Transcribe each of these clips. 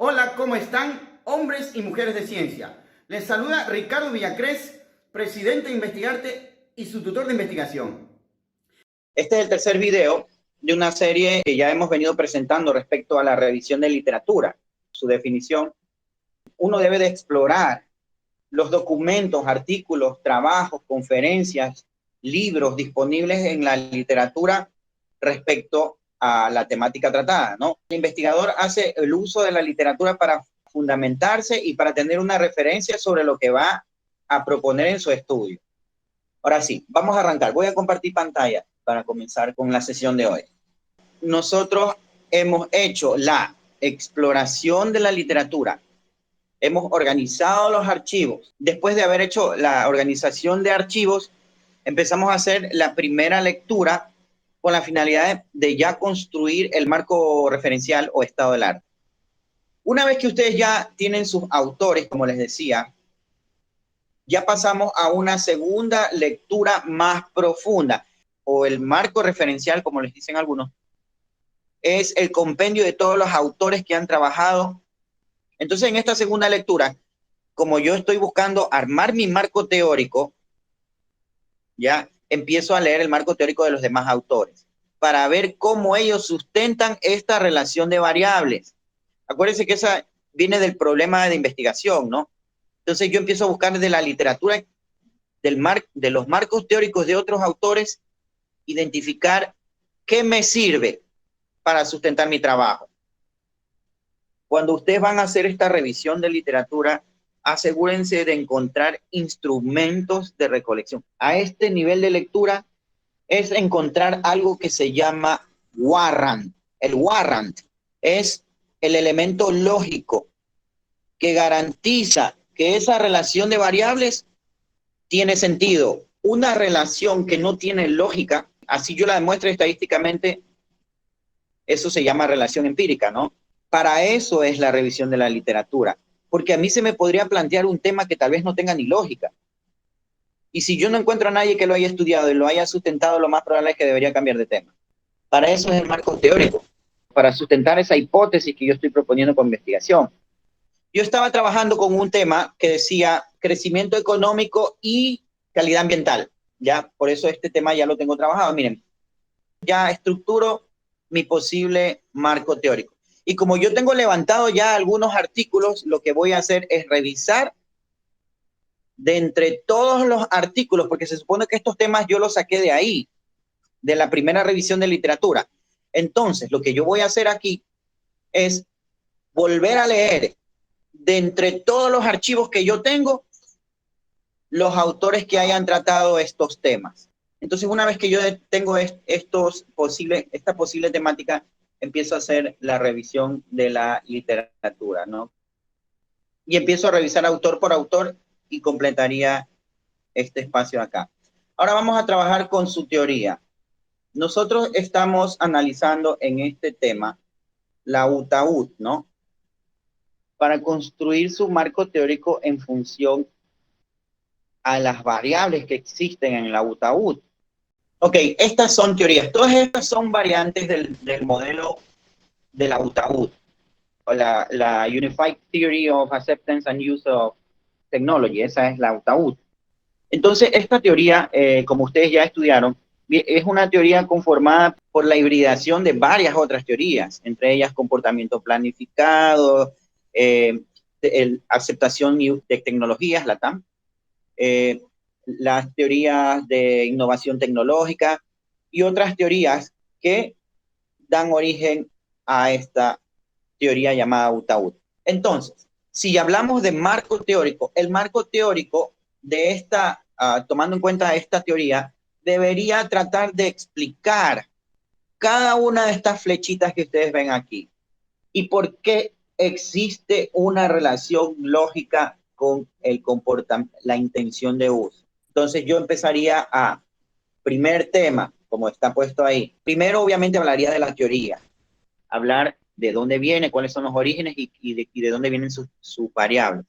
Hola, ¿cómo están? Hombres y mujeres de ciencia. Les saluda Ricardo Villacrés, presidente de Investigarte y su tutor de investigación. Este es el tercer video de una serie que ya hemos venido presentando respecto a la revisión de literatura. Su definición: uno debe de explorar los documentos, artículos, trabajos, conferencias, libros disponibles en la literatura respecto a la temática tratada, ¿no? El investigador hace el uso de la literatura para fundamentarse y para tener una referencia sobre lo que va a proponer en su estudio. Ahora sí, vamos a arrancar. Voy a compartir pantalla para comenzar con la sesión de hoy. Nosotros hemos hecho la exploración de la literatura. Hemos organizado los archivos. Después de haber hecho la organización de archivos, empezamos a hacer la primera lectura con la finalidad de ya construir el marco referencial o estado del arte. Una vez que ustedes ya tienen sus autores, como les decía, ya pasamos a una segunda lectura más profunda, o el marco referencial, como les dicen algunos. Es el compendio de todos los autores que han trabajado. Entonces, en esta segunda lectura, como yo estoy buscando armar mi marco teórico, ya empiezo a leer el marco teórico de los demás autores para ver cómo ellos sustentan esta relación de variables. Acuérdense que esa viene del problema de investigación, ¿no? Entonces yo empiezo a buscar de la literatura, de los marcos teóricos de otros autores, identificar qué me sirve para sustentar mi trabajo. Cuando ustedes van a hacer esta revisión de literatura, asegúrense de encontrar instrumentos de recolección. A este nivel de lectura es encontrar algo que se llama warrant. El warrant es el elemento lógico que garantiza que esa relación de variables tiene sentido. Una relación que no tiene lógica, así yo la demuestro estadísticamente, eso se llama relación empírica, ¿no? Para eso es la revisión de la literatura, porque a mí se me podría plantear un tema que tal vez no tenga ni lógica. Y si yo no encuentro a nadie que lo haya estudiado y lo haya sustentado, lo más probable es que debería cambiar de tema. Para eso es el marco teórico, para sustentar esa hipótesis que yo estoy proponiendo con investigación. Yo estaba trabajando con un tema que decía crecimiento económico y calidad ambiental. Ya, por eso este tema ya lo tengo trabajado. Miren, ya estructuro mi posible marco teórico. Y como yo tengo levantado ya algunos artículos, lo que voy a hacer es revisar de entre todos los artículos, porque se supone que estos temas yo los saqué de ahí, de la primera revisión de literatura. Entonces, lo que yo voy a hacer aquí es volver a leer de entre todos los archivos que yo tengo, los autores que hayan tratado estos temas. Entonces, una vez que yo tengo esta posible temática, empiezo a hacer la revisión de la literatura, ¿no? Y empiezo a revisar autor por autor y completaría este espacio acá. Ahora vamos a trabajar con su teoría. Nosotros estamos analizando en este tema la UTAUT, ¿no? Para construir su marco teórico en función a las variables que existen en la UTAUT. Ok, estas son teorías. Todas estas son variantes del modelo de la UTAUT, o la Unified Theory of Acceptance and Use of Technology. Esa es la UTAUT. Entonces, esta teoría, como ustedes ya estudiaron, es una teoría conformada por la hibridación de varias otras teorías, entre ellas comportamiento planificado, aceptación de tecnologías, la TAM, las teorías de innovación tecnológica y otras teorías que dan origen a esta teoría llamada UTAUT. Entonces, si hablamos de marco teórico, el marco teórico de esta, tomando en cuenta esta teoría, debería tratar de explicar cada una de estas flechitas que ustedes ven aquí y por qué existe una relación lógica con el comportamiento, la intención de uso. Entonces yo empezaría a, primer tema, como está puesto ahí. Primero, obviamente, hablaría de la teoría, hablar de dónde viene, cuáles son los orígenes y de dónde vienen sus variables.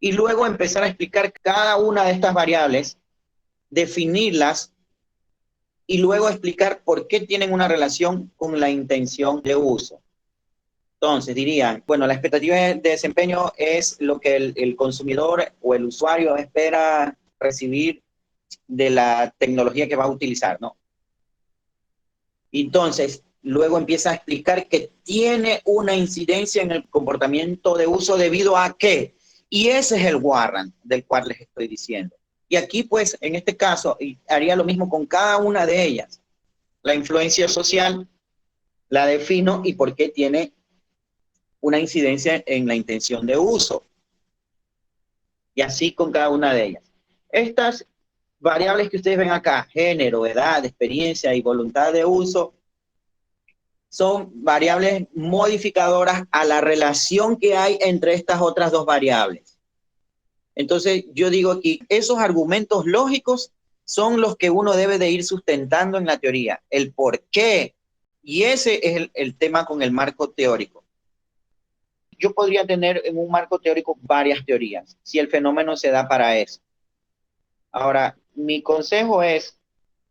Y luego empezar a explicar cada una de estas variables, definirlas y luego explicar por qué tienen una relación con la intención de uso. Entonces dirían, bueno, la expectativa de desempeño es lo que el consumidor o el usuario espera recibir de la tecnología que va a utilizar, ¿no? Entonces, luego empieza a explicar que tiene una incidencia en el comportamiento de uso debido a qué. Y ese es el warrant del cual les estoy diciendo. Y aquí, pues, en este caso, haría lo mismo con cada una de ellas. La influencia social la defino y por qué tiene una incidencia en la intención de uso. Y así con cada una de ellas. Estas variables que ustedes ven acá, género, edad, experiencia y voluntad de uso, son variables modificadoras a la relación que hay entre estas otras dos variables. Entonces, yo digo aquí, esos argumentos lógicos son los que uno debe de ir sustentando en la teoría, el por qué. Y ese es el tema con el marco teórico. Yo podría tener en un marco teórico varias teorías, si el fenómeno se da para eso. Ahora, mi consejo es,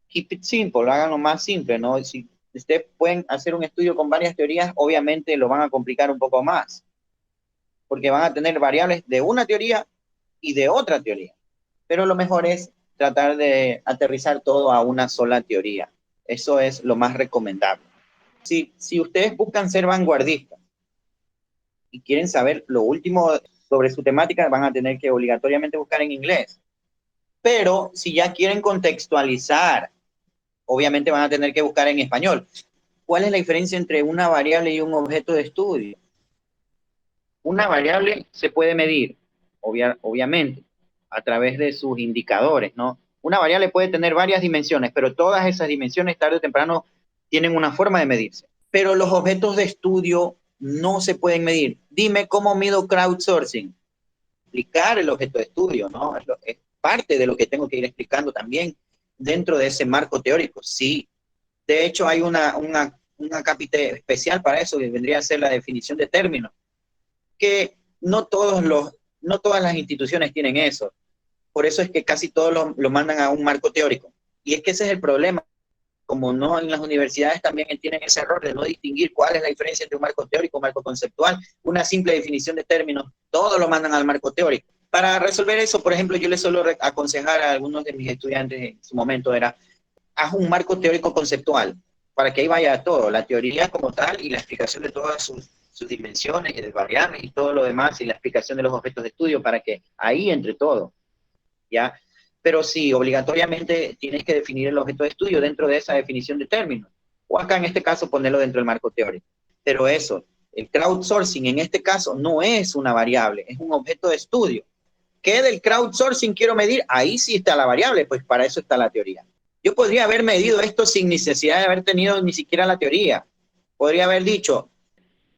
keep it simple, háganlo más simple, ¿no? Si ustedes pueden hacer un estudio con varias teorías, obviamente lo van a complicar un poco más, porque van a tener variables de una teoría y de otra teoría. Pero lo mejor es tratar de aterrizar todo a una sola teoría. Eso es lo más recomendable. Si ustedes buscan ser vanguardistas y quieren saber lo último sobre su temática, van a tener que obligatoriamente buscar en inglés. Pero si ya quieren contextualizar, obviamente van a tener que buscar en español. ¿Cuál es la diferencia entre una variable y un objeto de estudio? Una variable se puede medir, obviamente, a través de sus indicadores, ¿no? Una variable puede tener varias dimensiones, pero todas esas dimensiones tarde o temprano tienen una forma de medirse. Pero los objetos de estudio no se pueden medir. Dime cómo mido crowdsourcing. Explicar el objeto de estudio, ¿no? Es parte de lo que tengo que ir explicando también dentro de ese marco teórico. Sí, de hecho hay una cápita especial para eso, que vendría a ser la definición de términos, que no todas las instituciones tienen eso. Por eso es que casi todos lo mandan a un marco teórico. Y es que ese es el problema. Como no en las universidades también tienen ese error de no distinguir cuál es la diferencia entre un marco teórico, un marco conceptual, una simple definición de términos, todo lo mandan al marco teórico. Para resolver eso, por ejemplo, yo les suelo aconsejar a algunos de mis estudiantes en su momento era, haz un marco teórico conceptual, para que ahí vaya todo, la teoría como tal y la explicación de todas sus dimensiones y de variables y todo lo demás y la explicación de los objetos de estudio para que ahí entre todo, ¿ya? Pero sí, obligatoriamente tienes que definir el objeto de estudio dentro de esa definición de términos. O acá en este caso ponerlo dentro del marco teórico. Pero eso, el crowdsourcing en este caso no es una variable, es un objeto de estudio. ¿Qué del crowdsourcing quiero medir? Ahí sí está la variable, pues para eso está la teoría. Yo podría haber medido esto sin necesidad de haber tenido ni siquiera la teoría. Podría haber dicho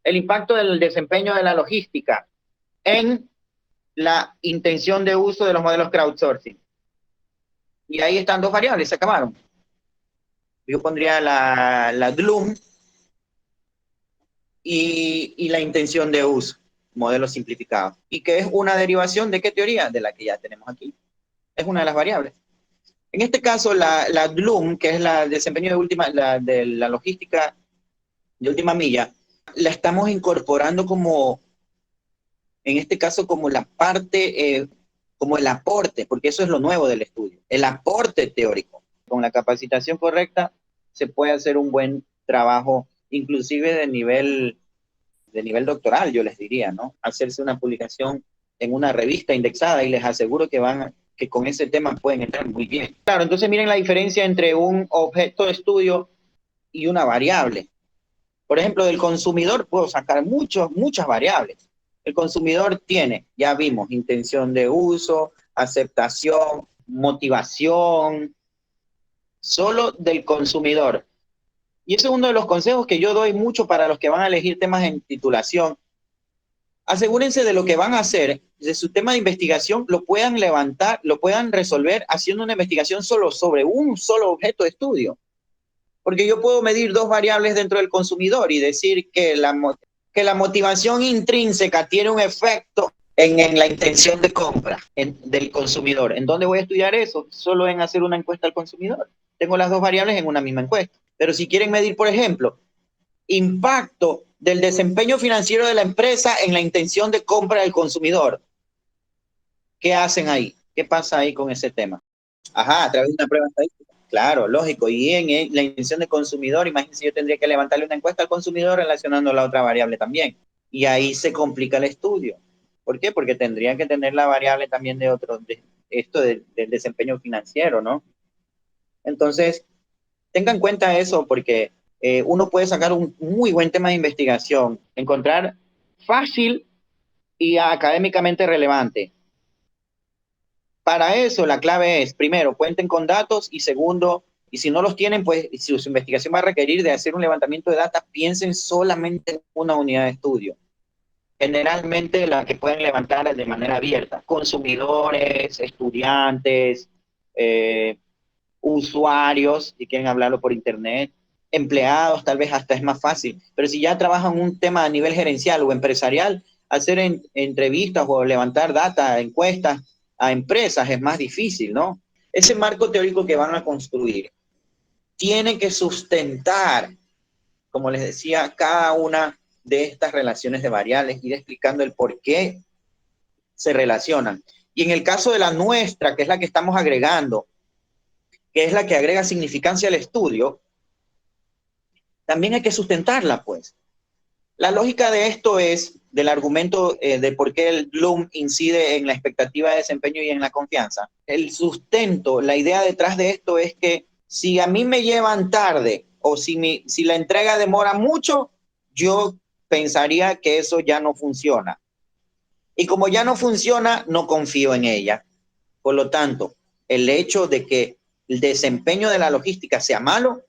el impacto del desempeño de la logística en la intención de uso de los modelos crowdsourcing. Y ahí están dos variables, se acabaron. Yo pondría la GLUM y la intención de uso, modelo simplificado. ¿Y que es una derivación de qué teoría? De la que ya tenemos aquí. Es una de las variables. En este caso, la GLUM, que es el desempeño de la logística de última milla, la estamos incorporando como, en este caso, como la parte, como el aporte, porque eso es lo nuevo del estudio, el aporte teórico. Con la capacitación correcta se puede hacer un buen trabajo, inclusive de nivel doctoral, yo les diría, ¿no? Hacerse una publicación en una revista indexada y les aseguro que con ese tema pueden entrar muy bien. Claro, entonces miren la diferencia entre un objeto de estudio y una variable. Por ejemplo, del consumidor puedo sacar muchas variables. El consumidor tiene, ya vimos, intención de uso, aceptación, motivación, solo del consumidor. Y ese es uno de los consejos que yo doy mucho para los que van a elegir temas en titulación. Asegúrense de lo que van a hacer, de su tema de investigación, lo puedan levantar, lo puedan resolver haciendo una investigación solo sobre un solo objeto de estudio. Porque yo puedo medir dos variables dentro del consumidor y decir que la motivación intrínseca tiene un efecto en la intención de compra del consumidor. ¿En dónde voy a estudiar eso? Solo en hacer una encuesta al consumidor. Tengo las dos variables en una misma encuesta. Pero si quieren medir, por ejemplo, impacto del desempeño financiero de la empresa en la intención de compra del consumidor. ¿Qué hacen ahí? ¿Qué pasa ahí con ese tema? Ajá, a través de una prueba estadística. Claro, lógico. Y en la intención de consumidor, imagínense, yo tendría que levantarle una encuesta al consumidor relacionando la otra variable también. Y ahí se complica el estudio. ¿Por qué? Porque tendría que tener la variable también de otro, del desempeño financiero, ¿no? Entonces, tenga en cuenta eso porque uno puede sacar un muy buen tema de investigación, encontrar fácil y académicamente relevante. Para eso la clave es, primero, cuenten con datos y segundo, y si no los tienen, pues si su investigación va a requerir de hacer un levantamiento de datos, piensen solamente en una unidad de estudio. Generalmente la que pueden levantar de manera abierta, consumidores, estudiantes, usuarios, si quieren hablarlo por internet, empleados, tal vez hasta es más fácil. Pero si ya trabajan un tema a nivel gerencial o empresarial, hacer entrevistas o levantar data, encuestas a empresas es más difícil, ¿no? Ese marco teórico que van a construir tiene que sustentar, como les decía, cada una de estas relaciones de variables, ir explicando el por qué se relacionan. Y en el caso de la nuestra, que es la que estamos agregando, que es la que agrega significancia al estudio, también hay que sustentarla, pues. La lógica de esto es, del argumento de por qué el Bloom incide en la expectativa de desempeño y en la confianza. El sustento, la idea detrás de esto es que si a mí me llevan tarde o si la entrega demora mucho, yo pensaría que eso ya no funciona. Y como ya no funciona, no confío en ella. Por lo tanto, el hecho de que el desempeño de la logística sea malo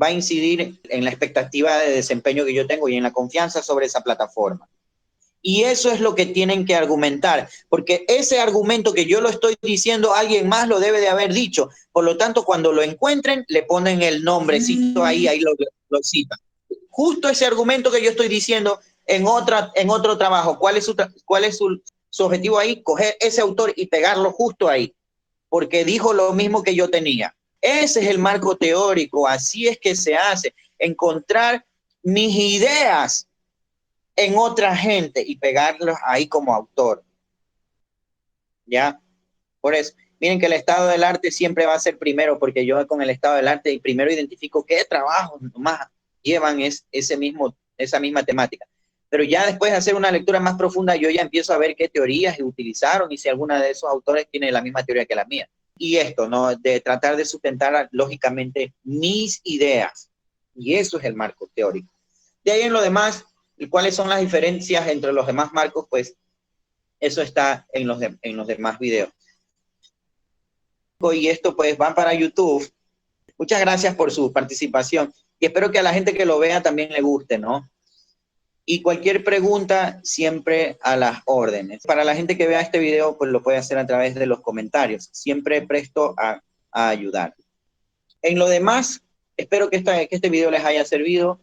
va a incidir en la expectativa de desempeño que yo tengo y en la confianza sobre esa plataforma. Y eso es lo que tienen que argumentar, porque ese argumento que yo lo estoy diciendo, alguien más lo debe de haber dicho. Por lo tanto, cuando lo encuentren, le ponen el nombrecito ahí lo citan. Justo ese argumento que yo estoy diciendo en otro trabajo, ¿cuál es su objetivo ahí? Coger ese autor y pegarlo justo ahí, porque dijo lo mismo que yo tenía. Ese es el marco teórico, así es que se hace, encontrar mis ideas en otra gente y pegarlos ahí como autor. ¿Ya? Por eso, miren que el estado del arte siempre va a ser primero, porque yo con el estado del arte primero identifico qué trabajos más llevan esa misma temática. Pero ya después de hacer una lectura más profunda, yo ya empiezo a ver qué teorías utilizaron y si alguna de esos autores tiene la misma teoría que la mía. Y esto, ¿no? De tratar de sustentar lógicamente mis ideas. Y eso es el marco teórico. De ahí en lo demás, ¿cuáles son las diferencias entre los demás marcos? Pues eso está en los demás videos. Y esto pues va para YouTube. Muchas gracias por su participación y espero que a la gente que lo vea también le guste, ¿no? Y cualquier pregunta, siempre a las órdenes. Para la gente que vea este video, pues lo puede hacer a través de los comentarios. Siempre presto a ayudar. En lo demás, espero que este video les haya servido.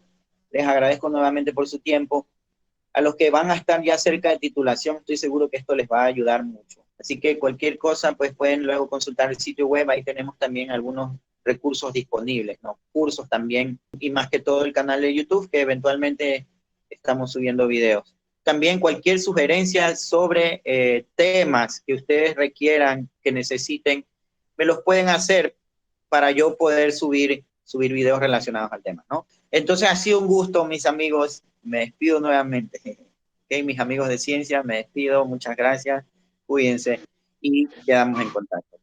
Les agradezco nuevamente por su tiempo. A los que van a estar ya cerca de titulación, estoy seguro que esto les va a ayudar mucho. Así que cualquier cosa, pues pueden luego consultar el sitio web. Ahí tenemos también algunos recursos disponibles, ¿no? Cursos también, y más que todo el canal de YouTube, que eventualmente estamos subiendo videos. También cualquier sugerencia sobre temas que ustedes requieran, que necesiten, me los pueden hacer para yo poder subir videos relacionados al tema, ¿no? Entonces ha sido un gusto, mis amigos. Me despido nuevamente. Okay, mis amigos de ciencia, me despido. Muchas gracias. Cuídense y quedamos en contacto.